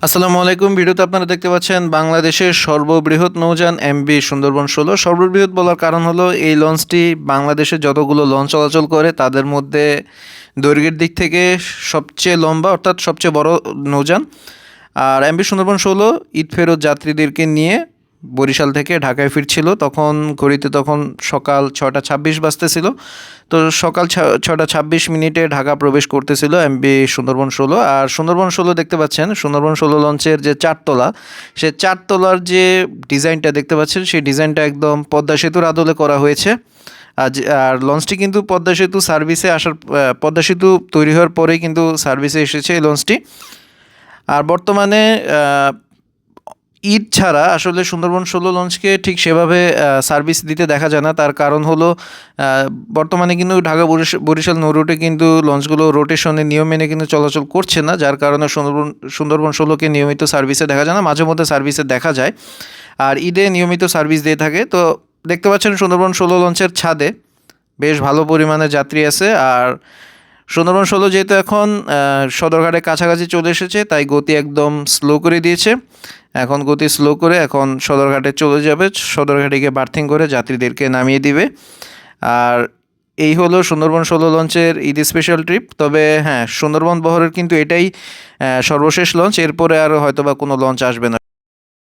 আসসালামু আলাইকুম। ভিডিওতে আপনারা দেখতে পাচ্ছেন বাংলাদেশের সর্ববৃহৎ নৌযান এমভি সুন্দরবন ১৬। সর্ববৃহৎ বলার কারণ হলো এই লঞ্চটি বাংলাদেশে যতগুলো লঞ্চ চলাচল করে তাদের মধ্যে দৈর্ঘ্যের দিক থেকে সবচেয়ে লম্বা অর্থাৎ সবচেয়ে বড় নৌযান। আর এমভি সুন্দরবন ১৬ ঈদ ফেরত যাত্রীদেরকে নিয়ে বরিশাল থেকে ঢাকায় ফিরছিল। ঘড়িতে তখন সকাল ৬টা ২৬ বাজতেছিল। তো সকাল ৬টা ২৬ ঢাকা প্রবেশ করতেছিল এমভি সুন্দরবন ১৬। আর সুন্দরবন ১৬ দেখতে পাচ্ছেন, সুন্দরবন ১৬ লঞ্চের যে চারতলা, সে চারতলার যে ডিজাইনটা দেখতে পাচ্ছেন, সেই ডিজাইনটা একদম পদ্মা সেতুর আদলে করা হয়েছে। আর লঞ্চটি কিন্তু পদ্মা সেতু তৈরি হওয়ার পরেই কিন্তু সার্ভিসে এসেছে এই লঞ্চটি। আর বর্তমানে ঈদ ছাড়া আসলে সুন্দরবন ১৬ লঞ্চকে ঠিক সেভাবে সার্ভিস দিতে দেখা যায় না। তার কারণ হলো বর্তমানে কিন্তু ঢাকা বরিশাল নৌ রুটে কিন্তু লঞ্চগুলো রোটেশনের নিয়ম মেনে কিন্তু চলাচল করছে না, যার কারণে সুন্দরবন ১৬কে নিয়মিত সার্ভিসে দেখা যায় না, মাঝে মধ্যে সার্ভিসে দেখা যায়। আর ঈদে নিয়মিত সার্ভিস দিয়ে থাকে। তো দেখতে পাচ্ছেন সুন্দরবন ১৬ লঞ্চের ছাদে বেশ ভালো পরিমাণে যাত্রী আছে। আর সুন্দরবন ১৬ যেহেতু এখন সদরঘাটের কাছাকাছি চলে এসেছে, তাই গতি একদম স্লো করে দিয়েছে। এখন গতি স্লো করে এখন সদরঘাটে চলে যাবে, সদরঘাটে গিয়ে বার্থিং করে যাত্রীদেরকে নামিয়ে দিবে। আর এই হলো সুন্দরবন ১৬ লঞ্চের ঈদ স্পেশাল ট্রিপ। তবে হ্যাঁ, সুন্দরবন বহরের কিন্তু এটাই সর্বশেষ লঞ্চ, এরপরে আর হয়তো বা কোনো লঞ্চ আসবে না।